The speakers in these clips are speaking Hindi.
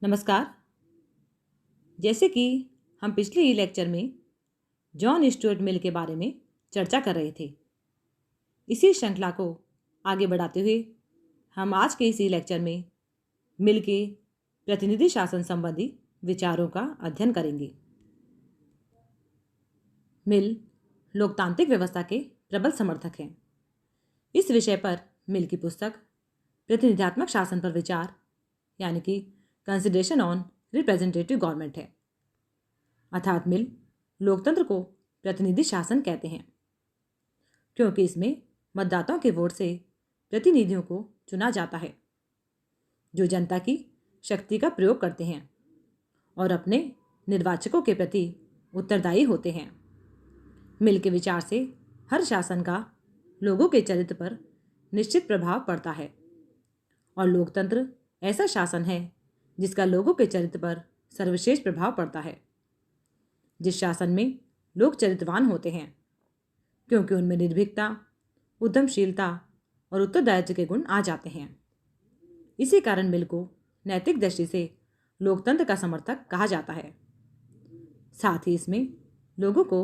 नमस्कार। जैसे कि हम पिछले ही लेक्चर में जॉन स्टुअर्ट मिल के बारे में चर्चा कर रहे थे, इसी श्रृंखला को आगे बढ़ाते हुए हम आज के इसी लेक्चर में मिल के प्रतिनिधि शासन संबंधी विचारों का अध्ययन करेंगे। मिल लोकतांत्रिक व्यवस्था के प्रबल समर्थक हैं। इस विषय पर मिल की पुस्तक प्रतिनिधात्मक शासन पर विचार यानी कि कंसिडरेशन ऑन रिप्रेजेंटेटिव गवर्नमेंट है। अर्थात मिल लोकतंत्र को प्रतिनिधि शासन कहते हैं क्योंकि इसमें मतदाताओं के वोट से प्रतिनिधियों को चुना जाता है जो जनता की शक्ति का प्रयोग करते हैं और अपने निर्वाचकों के प्रति उत्तरदायी होते हैं। मिल के विचार से हर शासन का लोगों के चरित्र पर निश्चित प्रभाव पड़ता है और लोकतंत्र ऐसा शासन है जिसका लोगों के चरित्र पर सर्वश्रेष प्रभाव पड़ता है। जिस शासन में लोग चरित्रवान होते हैं क्योंकि उनमें निर्भीकता, उद्यमशीलता और उत्तरदायित्व के गुण आ जाते हैं। इसी कारण मिल को नैतिक दृष्टि से लोकतंत्र का समर्थक कहा जाता है। साथ ही इसमें लोगों को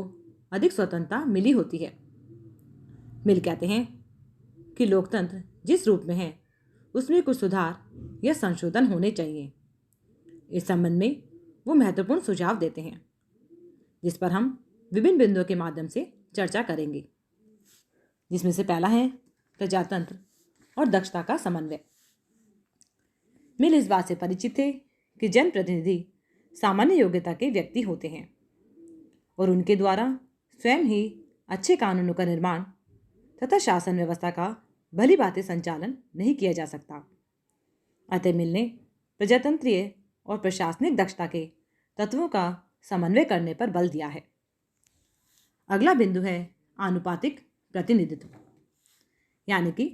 अधिक स्वतंत्रता मिली होती है। मिल कहते हैं कि लोकतंत्र जिस रूप में है उसमें कुछ सुधार या संशोधन होने चाहिए। इस संबंध में वो महत्वपूर्ण सुझाव देते हैं जिस पर हम विभिन्न बिंदुओं के माध्यम से चर्चा करेंगे, जिसमें से पहला है प्रजातंत्र और दक्षता का समन्वय। मिल इस बात से परिचित थे कि जनप्रतिनिधि सामान्य योग्यता के व्यक्ति होते हैं और उनके द्वारा स्वयं ही अच्छे कानूनों का निर्माण तथा शासन व्यवस्था का भली भांति संचालन नहीं किया जा सकता। अतः मिल ने प्रजातंत्रीय और प्रशासनिक दक्षता के तत्वों का समन्वय करने पर बल दिया है। अगला बिंदु है आनुपातिक प्रतिनिधित्व, यानी कि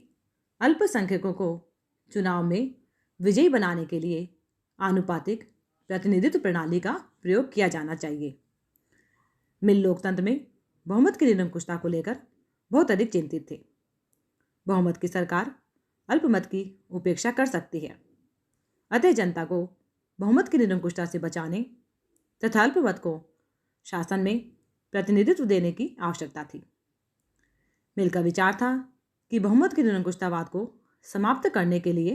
अल्पसंख्यकों को चुनाव में विजयी बनाने के लिए आनुपातिक प्रतिनिधित्व प्रणाली का प्रयोग किया जाना चाहिए। मिल लोकतंत्र में बहुमत की निरंकुशता को लेकर बहुत अधिक चिंतित थे। बहुमत की सरकार अल्पमत की उपेक्षा कर सकती है, अतः जनता को बहुमत की निरंकुशता से बचाने तथा अल्पमत को शासन में प्रतिनिधित्व देने की आवश्यकता थी। मिल का विचार था कि बहुमत की निरंकुशतावाद को समाप्त करने के लिए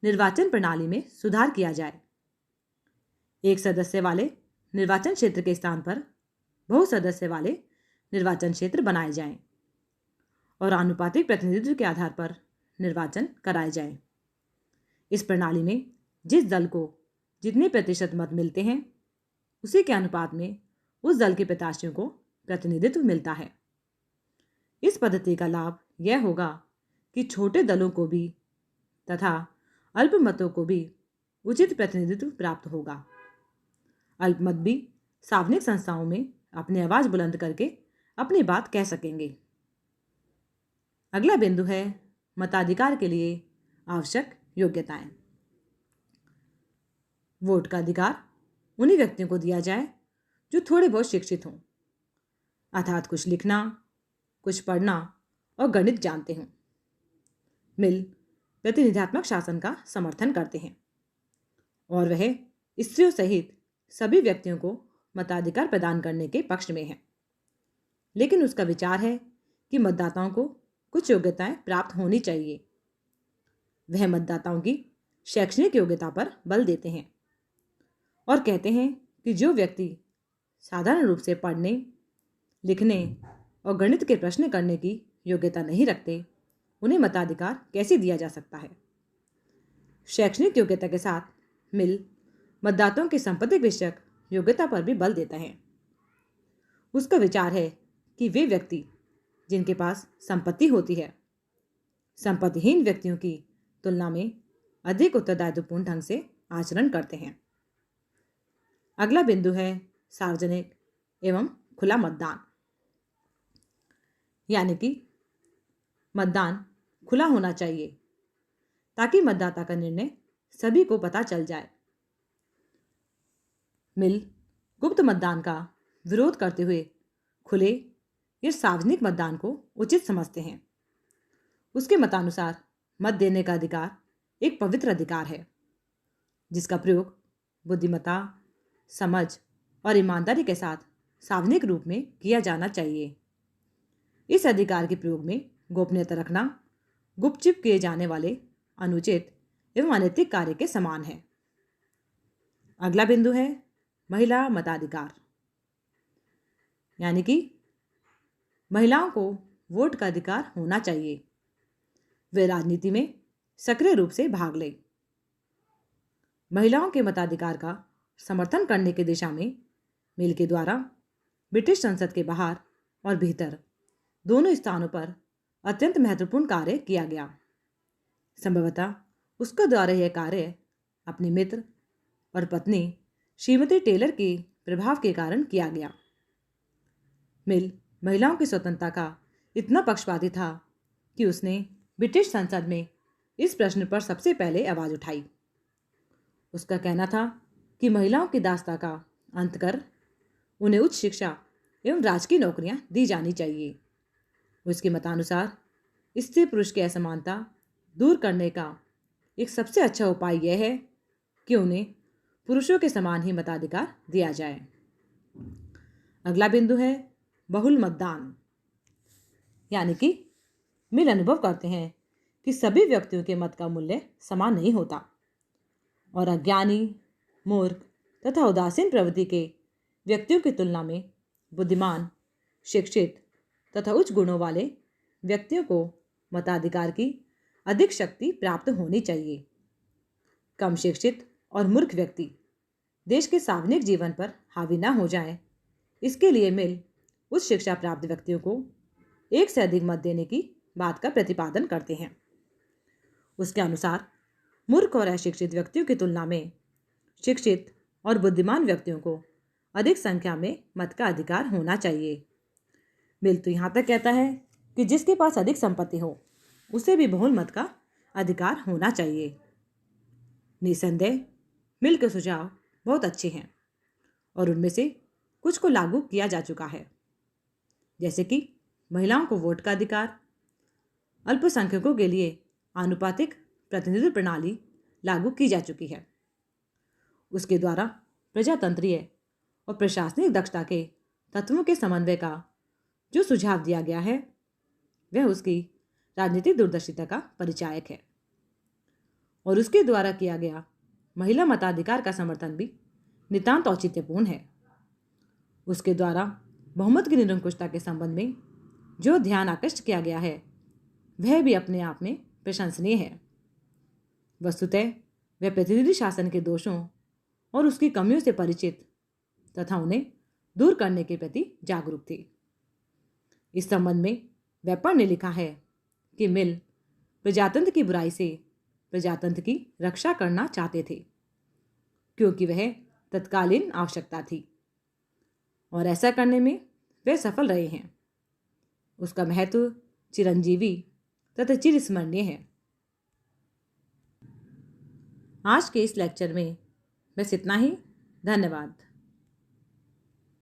निर्वाचन प्रणाली में सुधार किया जाए। एक सदस्य वाले निर्वाचन क्षेत्र के स्थान पर बहुसदस्य वाले निर्वाचन क्षेत्र बनाए जाएं और आनुपातिक प्रतिनिधित्व के आधार पर निर्वाचन कराए जाएं। इस प्रणाली में जिस दल को जितने प्रतिशत मत मिलते हैं उसी के अनुपात में उस दल के प्रत्याशियों को प्रतिनिधित्व मिलता है। इस पद्धति का लाभ यह होगा कि छोटे दलों को भी तथा अल्पमतों को भी उचित प्रतिनिधित्व प्राप्त होगा। अल्पमत भी सार्वजनिक संस्थाओं में अपनी आवाज बुलंद करके अपनी बात कह सकेंगे। अगला बिंदु है मताधिकार के लिए आवश्यक योग्यताएं। वोट का अधिकार उन्हीं व्यक्तियों को दिया जाए जो थोड़े बहुत शिक्षित हों, अर्थात कुछ लिखना, कुछ पढ़ना और गणित जानते हों। मिल प्रतिनिधात्मक शासन का समर्थन करते हैं और वह स्त्रियों सहित सभी व्यक्तियों को मताधिकार प्रदान करने के पक्ष में है। लेकिन उसका विचार है कि मतदाताओं को कुछ योग्यताएं प्राप्त होनी चाहिए। वह मतदाताओं की शैक्षणिक योग्यता पर बल देते हैं और कहते हैं कि जो व्यक्ति साधारण रूप से पढ़ने, लिखने और गणित के प्रश्न करने की योग्यता नहीं रखते, उन्हें मताधिकार कैसे दिया जा सकता है। शैक्षणिक योग्यता के साथ मिल मतदाताओं की संपत्ति विषयक योग्यता पर भी बल देता है। उसका विचार है कि वे व्यक्ति जिनके पास संपत्ति होती है संपत्तिहीन व्यक्तियों की तुलना में अधिक उत्तरदायित्वपूर्ण ढंग से आचरण करते हैं। अगला बिंदु है सार्वजनिक एवं खुला मतदान, यानी कि मतदान खुला होना चाहिए ताकि मतदाता का निर्णय सभी को पता चल जाए। मिल गुप्त मतदान का विरोध करते हुए खुले या सार्वजनिक मतदान को उचित समझते हैं। उसके मतानुसार मत देने का अधिकार एक पवित्र अधिकार है जिसका प्रयोग बुद्धिमत्ता, समझ और ईमानदारी के साथ सार्वजनिक रूप में किया जाना चाहिए। इस अधिकार के प्रयोग में गोपनीयता रखना गुपचुप किए जाने वाले अनुचित एवं अनैतिक कार्य के समान है। अगला बिंदु है महिला मताधिकार, यानी कि महिलाओं को वोट का अधिकार होना चाहिए। वे राजनीति में सक्रिय रूप से भाग लें। महिलाओं के मताधिकार का समर्थन करने की दिशा में मिल के द्वारा ब्रिटिश संसद के बाहर और भीतर दोनों स्थानों पर अत्यंत महत्वपूर्ण कार्य किया गया। संभवतः उसके द्वारा यह कार्य अपने मित्र और पत्नी श्रीमती टेलर के प्रभाव के कारण किया गया। मिल महिलाओं की स्वतंत्रता का इतना पक्षपाती था कि उसने ब्रिटिश संसद में इस प्रश्न पर सबसे पहले आवाज उठाई। उसका कहना था कि महिलाओं की दासता का अंत कर उन्हें उच्च शिक्षा एवं राजकीय नौकरियां दी जानी चाहिए। उसके मतानुसार स्त्री पुरुष की असमानता दूर करने का एक सबसे अच्छा उपाय यह है कि उन्हें पुरुषों के समान ही मताधिकार दिया जाए। अगला बिंदु है बहुल मतदान, यानी कि मिल अनुभव करते हैं कि सभी व्यक्तियों के मत का मूल्य समान नहीं होता और अज्ञानी, मूर्ख तथा उदासीन प्रवृत्ति के व्यक्तियों की तुलना में बुद्धिमान, शिक्षित तथा उच्च गुणों वाले व्यक्तियों को मताधिकार की अधिक शक्ति प्राप्त होनी चाहिए। कम शिक्षित और मूर्ख व्यक्ति देश के सार्वजनिक जीवन पर हावी न हो जाएं, इसके लिए मिल उच्च शिक्षा प्राप्त व्यक्तियों को एक से अधिक मत देने की बात का प्रतिपादन करते हैं। उसके अनुसार मूर्ख और अशिक्षित व्यक्तियों की तुलना में शिक्षित और बुद्धिमान व्यक्तियों को अधिक संख्या में मत का अधिकार होना चाहिए। मिल तो यहाँ तक कहता है कि जिसके पास अधिक संपत्ति हो उसे भी बहुल मत का अधिकार होना चाहिए। निसंदेह मिल के सुझाव बहुत अच्छे हैं और उनमें से कुछ को लागू किया जा चुका है, जैसे कि महिलाओं को वोट का अधिकार, अल्पसंख्यकों के लिए आनुपातिक प्रतिनिधित्व प्रणाली लागू की जा चुकी है। उसके द्वारा प्रजातंत्रीय और प्रशासनिक दक्षता के तत्वों के समन्वय का जो सुझाव दिया गया है वह उसकी राजनीतिक दूरदर्शिता का परिचायक है। और उसके द्वारा किया गया महिला मताधिकार का समर्थन भी नितांत औचित्यपूर्ण है। उसके द्वारा बहुमत की निरंकुशता के संबंध में जो ध्यान आकृष्ट किया गया है वह भी अपने आप में प्रशंसनीय है। वस्तुतः वह प्रतिनिधि शासन के दोषों और उसकी कमियों से परिचित तथा उन्हें दूर करने के प्रति जागरूक थी। इस संबंध में वेपर ने लिखा है कि मिल प्रजातंत्र की बुराई से प्रजातंत्र की रक्षा करना चाहते थे क्योंकि वह तत्कालीन आवश्यकता थी और ऐसा करने में वे सफल रहे हैं। उसका महत्व चिरंजीवी तथा चिरस्मरणीय है। आज के इस लेक्चर में बस इतना ही। धन्यवाद।